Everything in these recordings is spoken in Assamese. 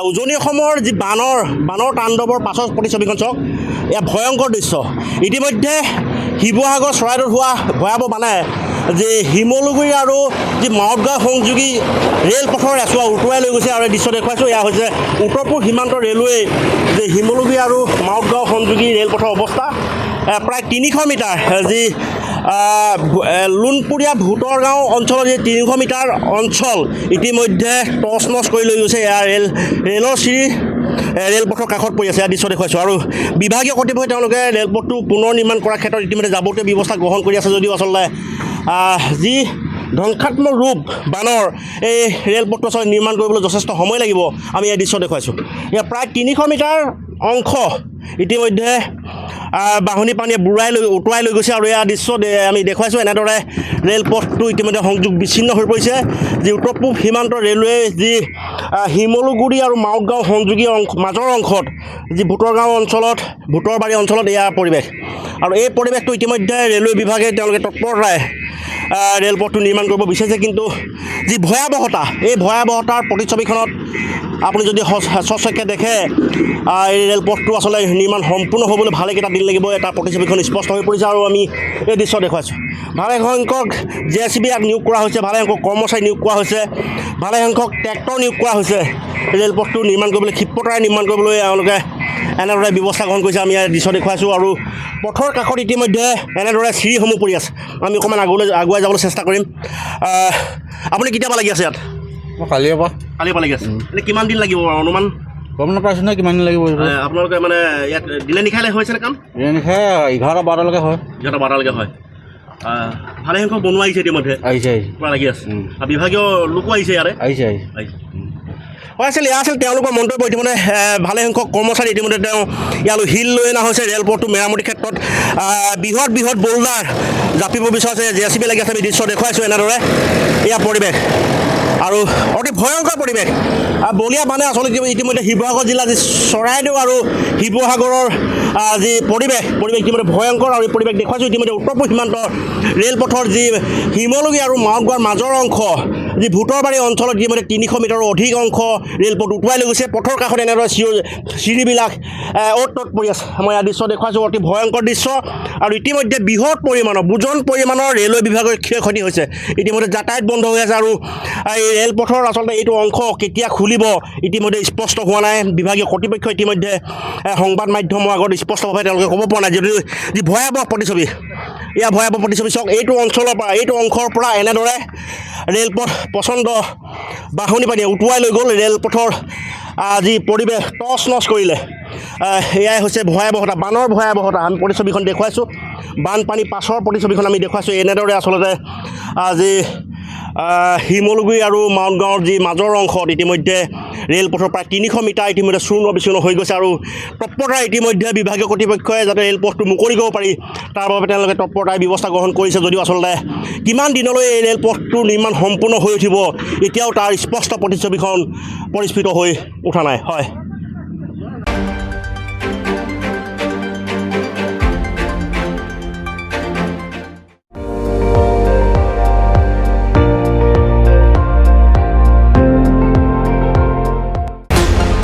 উজনি অসমৰ যি বানৰ তাণ্ডৱৰ পাছৰ প্ৰতিছবিখন চাওক এয়া ভয়ংকৰ দৃশ্য ইতিমধ্যে শিৱসাগৰ চৰাইদেউত হোৱা ভয়াৱহ বানে যে শিমলুগুৰি আৰু যি মাউতগাঁও সংযোগী ৰেলপথৰ এছোৱা উটুৱাই লৈ গৈছে আৰু এই দৃশ্য দেখুৱাইছোঁ এয়া হৈছে উত্তৰ পূব সীমান্ত ৰেলৱে যে শিমলুগুৰি আৰু মাউতগাঁও সংযোগী ৰেলপথৰ অৱস্থা প্ৰায় 300 মিটাৰ যি লোণপুৰীয়া ভূতৰগাঁও অঞ্চলৰ যি 300 মিটাৰ অঞ্চল ইতিমধ্যে টচ নচ কৰি লৈ গৈছে এয়া ৰেলৰ চিৰি ৰেলপথৰ কাষত পৰি আছে এয়া দৃশ্য দেখুৱাইছোঁ আৰু বিভাগীয় কৰ্তৃপক্ষই তেওঁলোকে ৰেলপথটো পুনৰ নিৰ্মাণ কৰাৰ ক্ষেত্ৰত ইতিমধ্যে যাৱতীয় ব্যৱস্থা গ্ৰহণ কৰি আছে যদিও আচলতে যি ধ্বংসাত্মক ৰূপ বানৰ এই ৰেলপথটো আচলতে নিৰ্মাণ কৰিবলৈ যথেষ্ট সময় লাগিব আমি এই দৃশ্য দেখুৱাইছোঁ ইয়াৰ প্ৰায় 300 মিটাৰ অংশ ইতিমধ্যে বাঢ়নী পানীয়ে উটুৱাই লৈ গৈছে আৰু এয়া দৃশ্য আমি দেখুৱাইছোঁ এনেদৰে ৰেলপথটো ইতিমধ্যে সংযোগ বিচ্ছিন্ন হৈ পৰিছে যি উত্তৰ পূব সীমান্ত ৰেলৱে যি শিমলুগুৰি আৰু মাউতগাঁও সংযোগী মাজৰ অংশত যি ভূতৰবাৰী অঞ্চলত এয়া পৰিৱেশ আৰু এই পৰিৱেশটো ইতিমধ্যে ৰেলৱে বিভাগে তেওঁলোকে তৎপৰতাৰে ৰেলপথটো নিৰ্মাণ কৰিব বিচাৰিছে কিন্তু যি ভয়াৱহতা এই ভয়াৱহতাৰ প্ৰতিছবিখনত আপুনি যদি সচক্ষে দেখে এই ৰেলপথটো আচলতে নিৰ্মাণ সম্পূৰ্ণ হ'বলৈ ভালেকেইটা দিন লাগিব এটা প্ৰতিছবিখন স্পষ্ট হৈ পৰিছে আৰু আমি এই দৃশ্য দেখুৱাইছোঁ ভালেসংখ্যক JCB ইয়াত নিয়োগ কৰা হৈছে ভালেসংখ্যক কৰ্মচাৰী নিয়োগ কৰা হৈছে ভালেসংখ্যক ট্ৰেক্টৰ নিয়োগ কৰা হৈছে ৰেলপথটো নিৰ্মাণ কৰিবলৈ ক্ষিপ্ৰতাৰে নিৰ্মাণ কৰিবলৈ তেওঁলোকে এনেদৰে ব্যৱস্থা গ্ৰহণ কৰিছে আমি ইয়াৰ দৃশ্য দেখুৱাইছোঁ আৰু পথৰ কাষত ইতিমধ্যে এনেদৰে চিৰিসমূহ পৰি আছে আমি অকণমান আগুৱাই যাবলৈ চেষ্টা কৰিম আপুনি কেতিয়াবা লাগি আছে ইয়াত মই কালিৰ পৰা লাগি আছে এনে কিমান দিন লাগিব অনুমান গম নাপাইছোঁ নহয় কিমান দিন লাগিব আপোনালোকে মানে ইয়াত দিলে নিশালে হৈছেনে কাম নিশা 11-12লৈকে হয় 11-12লৈকে হয় ভালেসংখ্যক বনোৱা আহিছে ইতিমধ্যে আহিছে পূৰা লাগি আছে আৰু বিভাগীয় লোকো আহিছে ইয়াতে আহিছে হয় আছিল এয়া আছিল তেওঁলোকৰ মন্তব্য ইতিমধ্যে ভালেসংখ্যক কৰ্মচাৰী ইতিমধ্যে তেওঁ ইয়ালৈ শিল লৈ অনা হৈছে ৰেলপথটো মেৰামতিৰ ক্ষেত্ৰত বৃহৎ বোল্ডাৰ জাপিব বিচাৰিছে JCB লাগি আছে আমি দৃশ্য দেখুৱাইছোঁ এনেদৰে এয়া পৰিৱেশ আৰু অতি ভয়ংকৰ পৰিৱেশ বলীয়া বানে আচলতে ইতিমধ্যে শিৱসাগৰ জিলা যি চৰাইদেউ আৰু শিৱসাগৰৰ যি পৰিৱেশ ইতিমধ্যে ভয়ংকৰ আৰু এই পৰিৱেশ দেখুৱাইছোঁ ইতিমধ্যে উত্তৰ পূব সীমান্ত ৰেলপথৰ যি শিমলুগুৰি আৰু মাউতগাঁৱৰ মাজৰ অংশ যি ভূতৰবাৰী অঞ্চলত ইতিমধ্যে 300 মিটাৰৰ অধিক অংশ ৰেলপথ উটুৱাই লৈ গৈছে পথৰ কাষত এনেদৰে চিৰিবিলাক অ'ত ত'ত পৰি আছে মই ইয়াৰ দৃশ্য দেখুৱাইছোঁ অতি ভয়ংকৰ দৃশ্য আৰু ইতিমধ্যে বৃহৎ বুজন পৰিমাণৰ ৰেলৱে বিভাগৰ ক্ষয়ক্ষতি হৈছে ইতিমধ্যে যাতায়াত বন্ধ হৈ আছে আৰু এই ৰেলপথৰ আচলতে এইটো অংশ কেতিয়া খুলিব ইতিমধ্যে স্পষ্ট হোৱা নাই বিভাগীয় কৰ্তৃপক্ষ ইতিমধ্যে সংবাদ মাধ্যমৰ আগত স্পষ্টভাৱে তেওঁলোকে ক'ব পৰা নাই যদিও যি ভয়াৱহ প্ৰতিছবি এয়া ভয়াৱহ প্ৰতিছবি চাওক এইটো অংশৰ পৰা এনেদৰে ৰেলপথ প্ৰচণ্ড বাঢ়নী পানীয়ে উটুৱাই লৈ গ'ল ৰেলপথৰ যি পৰিৱেশ টচ নচ কৰিলে এয়াই হৈছে ভয়াৱহতা বানৰ ভয়াৱহতা আমি প্ৰতিছবিখন দেখুৱাইছোঁ বানপানী পাছৰ প্ৰতিছবিখন আমি দেখুৱাইছোঁ এনেদৰে আচলতে যি শিমলুগুৰি আৰু মাউতগাঁৱৰ যি মাজৰ অংশত ইতিমধ্যে ৰেলপথৰ প্ৰায় 300 মিটাৰ ইতিমধ্যে চূৰ্ণ বিচূৰ্ণ হৈ গৈছে আৰু তৎপৰতাৰে ইতিমধ্যে বিভাগীয় কৰ্তৃপক্ষই যাতে ৰেলপথটো মুকলি কৰিব পাৰি তাৰ বাবে তেওঁলোকে তৎপৰতাৰে ব্যৱস্থা গ্ৰহণ কৰিছে যদিও আচলতে কিমান দিনলৈ এই ৰেলপথটো নিৰ্মাণ সম্পূৰ্ণ হৈ উঠিব এতিয়াও তাৰ স্পষ্ট প্ৰতিছবিখন পৰিস্ফুট হৈ উঠা নাই হয়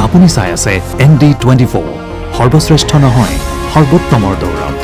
আপুনি চাই আছে ND24 সৰ্বশ্ৰেষ্ঠ নহয় সৰ্বোত্তমৰ দৌৰত